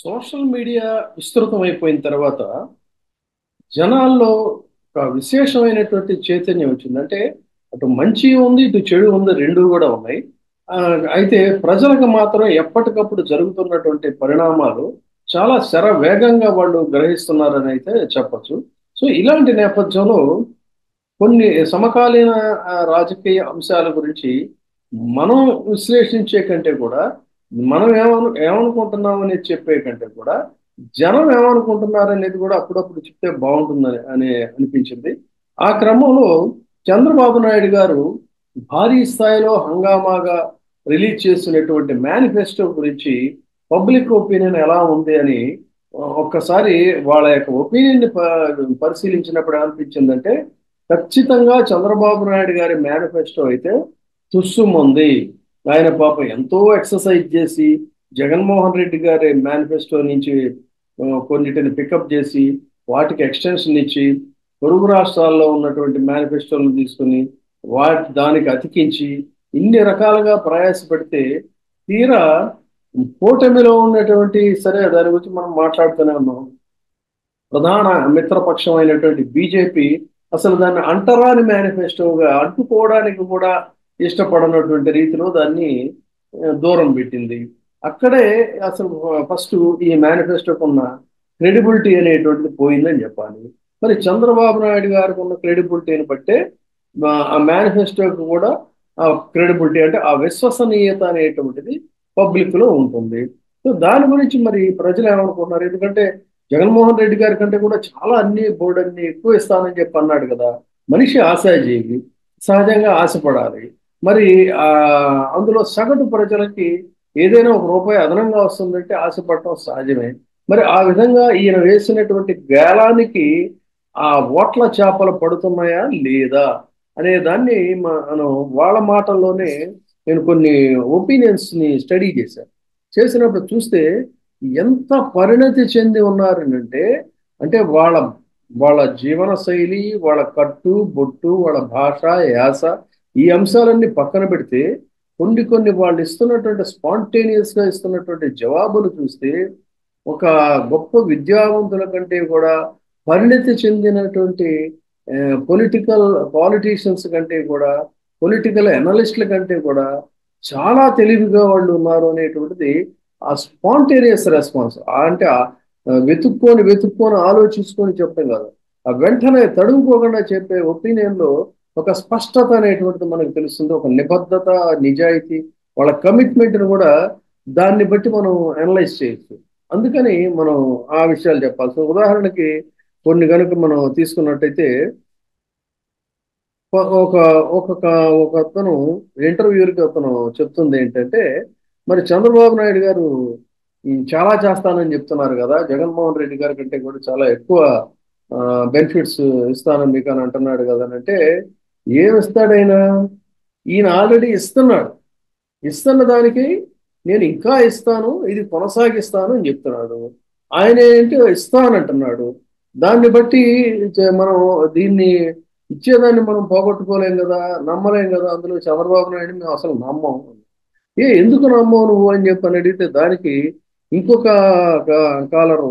Social media విస్తృతమైపోయిన తర్వాత జనాల్లో ఒక విశేషమైనటువంటి చైతన్యం వచ్చింది. అంటే అటు మంచి ఉంది, ఇటు చెడు ఉంది, రెండు కూడా ఉన్నాయి. ఆ, అయితే ప్రజలకు మాత్రం ఎప్పటికప్పుడు జరుగుతున్నటువంటి పరిణామాలు చాలా వేగంగా వాళ్ళు గ్రహిస్తున్నారని అయితే చెప్పచ్చు. సో ఇలాంటి నేపథ్యంలో కొన్ని సమకాలీన రాజకీయ అంశాల గురించి మనం విశ్లేషించే కంటే కూడా మనం ఏమనుకుంటున్నాం అనేది చెప్పే కంటే కూడా జనం ఏమనుకుంటున్నారు అనేది కూడా అప్పుడప్పుడు చెప్తే బాగుంటుందని అనిపించింది. ఆ క్రమంలో చంద్రబాబు నాయుడు గారు భారీ స్థాయిలో హంగామాగా రిలీజ్ చేసినటువంటి మేనిఫెస్టో గురించి పబ్లిక్ ఒపీనియన్ ఎలా ఉంది అని ఒక్కసారి వాళ్ళ యొక్క ఒపీనియన్ పరిశీలించినప్పుడు ఏమనిపించిందంటే ఖచ్చితంగా చంద్రబాబు నాయుడు గారి మేనిఫెస్టో అయితే తుస్సుమంది. ఆయన పాపం ఎంతో ఎక్సర్సైజ్ చేసి జగన్మోహన్ రెడ్డి గారి మేనిఫెస్టో నుంచి కొన్నిటిని పికప్ చేసి వాటికి ఎక్స్టెన్షన్ ఇచ్చి పొరుగు రాష్ట్రాల్లో ఉన్నటువంటి మేనిఫెస్టోలను తీసుకుని దానికి అతికించి ఇన్ని రకాలుగా ప్రయాసపెడితే తీరా కూటమిలో ఉన్నటువంటి సరే దాని గురించి మనం మాట్లాడుతూనే ఉన్నాం. ప్రధాన మిత్రపక్షం అయినటువంటి బీజేపీ అసలు దాన్ని అంటరాని మేనిఫెస్టోగా అడ్డుకోవడానికి కూడా ఇష్టపడనటువంటి రీతిలో దాన్ని దూరం పెట్టింది. అక్కడే అసలు ఫస్ట్ ఈ మేనిఫెస్టోకు ఉన్న క్రెడిబిలిటీ అనేటువంటిది పోయిందని చెప్పాలి. మరి చంద్రబాబు నాయుడు గారికి ఉన్న క్రెడిబిలిటీని బట్టే ఆ మేనిఫెస్టోకి కూడా ఆ క్రెడిబిలిటీ అంటే ఆ విశ్వసనీయత అనేటువంటిది పబ్లిక్ లో ఉంటుంది. సో దాని గురించి మరి ప్రజలు ఏమనుకుంటున్నారు? ఎందుకంటే జగన్మోహన్ రెడ్డి గారి కంటే కూడా చాలా బోర్డు అన్ని ఎక్కువ ఇస్తానని చెప్పి అన్నాడు కదా. మనిషి ఆశాజీవి, సహజంగా ఆశపడాలి. మరి ఆ అందులో సగటు ప్రజలకి ఏదైనా ఒక రూపాయి అదనంగా వస్తుందంటే ఆశపడటం సహజమే. మరి ఆ విధంగా ఈయన వేసినటువంటి గేలానికి ఆ ఓట్ల చేపలు పడుతున్నాయా లేదా అనే దాన్ని మనం వాళ్ళ మాటల్లోనే నేను కొన్ని ఒపీనియన్స్ ని స్టడీ చేశాను. చేసినప్పుడు చూస్తే ఎంత పరిణతి చెంది ఉన్నారనంటే అంటే వాళ్ళ వాళ్ళ జీవన శైలి, వాళ్ళ కట్టు బొట్టు, వాళ్ళ భాష, యాస, ఈ అంశాలన్నీ పక్కన పెడితే కొన్ని వాళ్ళు ఇస్తున్నటువంటి స్పాంటేనియస్ గా ఇస్తున్నటువంటి జవాబులు చూస్తే ఒక గొప్ప విద్యావంతుల కంటే కూడా పరిణతి చెందినటువంటి పొలిటికల్ పాలిటీషియన్స్ కంటే కూడా పొలిటికల్ అనలిస్టుల కంటే కూడా చాలా తెలివిగా వాళ్ళు ఉన్నారు అనేటువంటిది ఆ స్పాంటేనియస్ రెస్పాన్స్. అంటే వెతుక్కొని ఆలోచించుకొని చెప్పడం కాదు, ఆ వెంటనే తడుముకోకుండా చెప్పే ఒపీనియన్ లో ఒక స్పష్టత అనేటువంటిది మనకు తెలుస్తుంది. ఒక నిబద్ధత, నిజాయితీ, వాళ్ళ కమిట్మెంట్ని కూడా దాన్ని బట్టి మనం అనలైజ్ చేయొచ్చు. అందుకని మనం ఆ విషయాలు చెప్పాలి. సో ఉదాహరణకి కొన్ని కనుక మనం తీసుకున్నట్టయితే ఒక ఒక్కొక్క ఒక అతను ఇంటర్వ్యూలకి అతను చెప్తుంది ఏంటంటే మరి చంద్రబాబు నాయుడు గారు చాలా చేస్తానని చెప్తున్నారు కదా, జగన్మోహన్ రెడ్డి గారి కంటే కూడా చాలా ఎక్కువ బెనిఫిట్స్ ఇస్తానని మీకు అని అంటున్నాడు కదా అని అంటే ఏమి ఇస్తాడైనా? ఈయన ఆల్రెడీ ఇస్తున్నాడు. ఇస్తున్న దానికి నేను ఇంకా ఇస్తాను, ఇది కొనసాగిస్తాను అని చెప్తున్నాడు. ఆయన ఏంటి ఇస్తానంటున్నాడు. దాన్ని బట్టి మనం దీన్ని ఇచ్చేదాన్ని మనం పోగొట్టుకోలేం కదా, నమ్మలేం కదా. అందులో చంద్రబాబు నాయుడు మేము అసలు నమ్మం. ఎందుకు నమ్మవు నువ్వు అని చెప్పని అడిగితే దానికి ఇంకొక కాలరు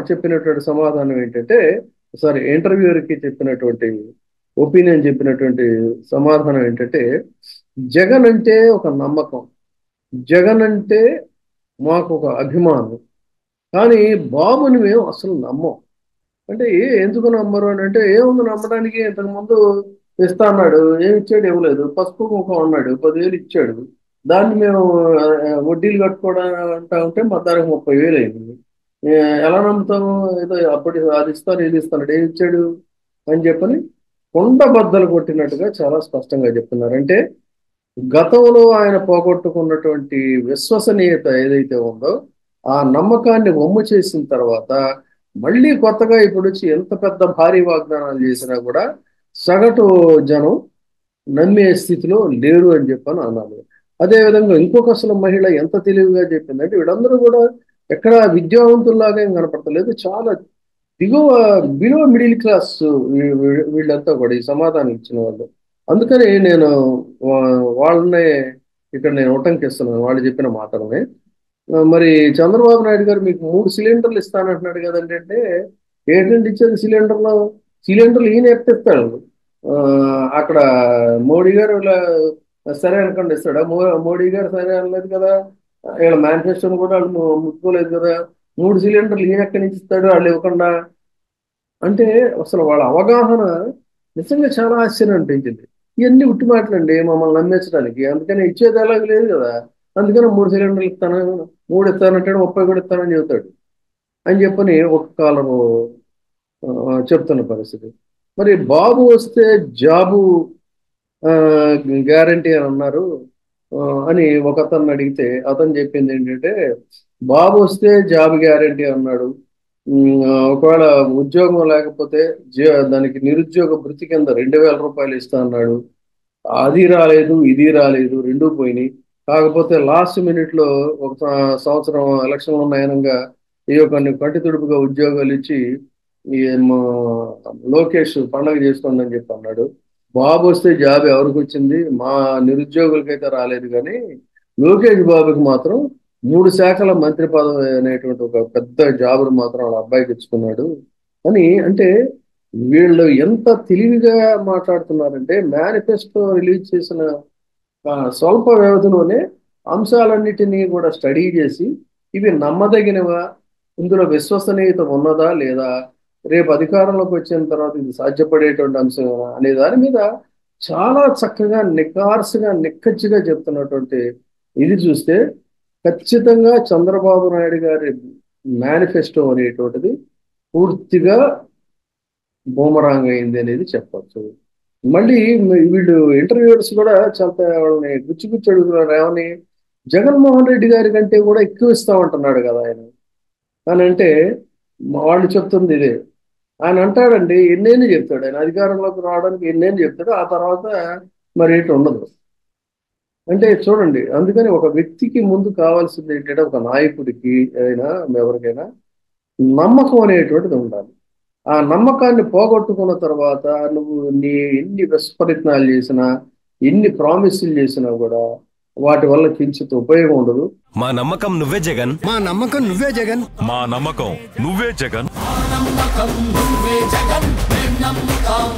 చెప్పినటువంటి సమాధానం ఏంటంటే, సారీ ఇంటర్వ్యూకి చెప్పినటువంటి ఒపీనియన్ చెప్పినటువంటి సమాధానం ఏంటంటే, జగన్ అంటే ఒక నమ్మకం, జగన్ అంటే మాకు ఒక అభిమానం, కానీ బాబుని మేము అసలు నమ్మం. అంటే ఎందుకు నమ్మరు అని అంటే ఏముంది నమ్మడానికి, ఇంతకుముందు ఇస్తా అన్నాడు, ఏమి ఇచ్చాడు? ఇవ్వలేదు. పసుపు కుంకుమ అన్నాడు, 10,000 ఇచ్చాడు. దాన్ని మేము వడ్డీలు కట్టుకోవడానికి ఉంటే మా దానికి 30,000 అయింది. ఏ, ఎలా నమ్ముతాము? ఏదో అప్పటి అది ఇస్తాను ఇది ఇస్తాడు, ఏమి ఇచ్చాడు అని చెప్పని కొండ బద్దలు కొట్టినట్టుగా చాలా స్పష్టంగా చెప్తున్నారు. అంటే గతంలో ఆయన పోగొట్టుకున్నటువంటి విశ్వసనీయత ఏదైతే ఉందో ఆ నమ్మకాన్ని వమ్ము చేసిన తర్వాత మళ్ళీ కొత్తగా ఇప్పుడు వచ్చి ఎంత పెద్ద భారీ వాగ్దానాలు చేసినా కూడా సగటు జనం నమ్మే స్థితిలో లేరు అని చెప్పని అన్నారు. అదేవిధంగా ఇంకొక అసలు మహిళ ఎంత తెలివిగా చెప్పిందంటే వీళ్ళందరూ కూడా ఎక్కడ విద్యావంతుల్లాగా ఏం కనపడతలేదు, చాలా దిగువ బిలో మిడిల్ క్లాస్ వీళ్ళంతా కూడా ఈ సమాధానం ఇచ్చిన వాళ్ళు. అందుకని నేను వాళ్ళనే ఇక్కడ నేను ఉటంకిస్తున్నాను వాళ్ళు చెప్పిన మాటలని. మరి చంద్రబాబు నాయుడు గారు మీకు 3 సిలిండర్లు ఇస్తానంటున్నాడు కదండి అంటే, ఏంటంటే ఇచ్చేది సిలిండర్లు? సిలిండర్లు ఈయన ఎత్తిస్తాడు. ఆ, అక్కడ మోడీ గారు సరే అనుకోండి ఇస్తాడా? మోడీ గారు సరే అనలేదు కదా. వీళ్ళ మేనిఫెస్టోని కూడా వాళ్ళు ముట్టుకోలేదు కదా. 3 సిలిండర్లు ఈయన ఎక్కడి నుంచి ఇస్తాడు వాళ్ళు ఇవ్వకుండా? అంటే అసలు వాళ్ళ అవగాహన నిజంగా చాలా ఆశ్చర్యం అనిపించింది. ఇవన్నీ ఉట్టి మాటలండి మమ్మల్ని నమ్మించడానికి. అందుకని ఇచ్చేది ఎలాగ లేదు కదా. అందుకని 3 సిలిండర్లు ఇస్తాను, 3 ఇస్తానంటే 30 కూడా ఇస్తానని చెబుతాడు అని చెప్పని ఒక కాలము చెప్తున్న పరిస్థితి. మరి బాబు వస్తే జాబు గ్యారంటీ అని అన్నారు. ఆ, అని ఒక అతన్ని అడిగితే అతను చెప్పింది ఏంటంటే, బాబు వస్తే జాబ్ గ్యారంటీ అన్నాడు. ఒకవేళ ఉద్యోగం లేకపోతే దానికి నిరుద్యోగ భృతి కింద 2,000 రూపాయలు ఇస్తా అన్నాడు. అది రాలేదు, ఇది రాలేదు, రెండూ పోయినాయి. కాకపోతే లాస్ట్ మినిట్ లో ఒక సంవత్సరం ఎలక్షన్లు ఉన్నాయనగా ఏవో కొన్ని కంటి తుడుపుగా ఉద్యోగాలు ఇచ్చి ఈ లోకేష్ పండగ చేసుకోండి చెప్పి అన్నాడు. బాబు వస్తే జాబ్ ఎవరికి వచ్చింది? మా నిరుద్యోగులకైతే రాలేదు, కానీ లోకేష్ బాబుకి మాత్రం 3 శాఖల మంత్రి పదవి అనేటువంటి ఒక పెద్ద జాబును మాత్రం వాళ్ళ అబ్బాయికి ఇచ్చుకున్నాడు అని. అంటే వీళ్ళు ఎంత తెలివిగా మాట్లాడుతున్నారంటే, మేనిఫెస్టో రిలీజ్ చేసిన స్వల్ప వ్యవధిలోనే అంశాలన్నిటినీ కూడా స్టడీ చేసి ఇవి నమ్మదగినవా, ఇందులో విశ్వసనీయత ఉన్నదా లేదా, రేపు అధికారంలోకి వచ్చిన తర్వాత ఇది సాధ్యపడేటువంటి అంశమేనా అనే దాని మీద చాలా చక్కగా నిఖార్సుగా నిక్కచ్చిగా చెప్తున్నటువంటి ఇది చూస్తే ఖచ్చితంగా చంద్రబాబు నాయుడు గారి మేనిఫెస్టో అనేటువంటిది పూర్తిగా బూమరాంగ్ అయింది అనేది చెప్పచ్చు. మళ్ళీ వీళ్ళు ఇంటర్వ్యూవర్స్ కూడా చాలా వాళ్ళని గుచ్చి గుచ్చి అడుగుతున్నారు. ఏమని? జగన్మోహన్ రెడ్డి గారి కంటే కూడా ఎక్కువ ఇస్తామంటున్నాడు కదా ఆయన అని అంటే, వాళ్ళు చెప్తుంది ఇదే. ఆయన అంటాడండి, ఎన్నేళ్ళు చెప్తాడు ఆయన అధికారంలోకి రావడానికి, ఎన్నేళ్ళు చెప్తాడు, ఆ తర్వాత మరి ఏంటి ఉండదు. అంటే చూడండి, అందుకని ఒక వ్యక్తికి ముందు కావాల్సింది ఏంటంటే, ఒక నాయకుడికి అయినా ఎవరికైనా నమ్మకం అనేటువంటిది ఉండాలి. ఆ నమ్మకాన్ని పోగొట్టుకున్న తర్వాత నువ్వు ఎన్ని విస్ఫలితనాలు చేసినా, ఎన్ని ప్రామిసులు చేసినా కూడా వాటి వల్ల కించిత్ ఉపయోగం ఉండదు. మా నమ్మకం నువ్వే జగన్, మా నమ్మకం నువ్వే జగన్, మా నమ్మకం నువ్వే జగన్. నమ్మకం నువ్వే జగన్, నమ్ముతాం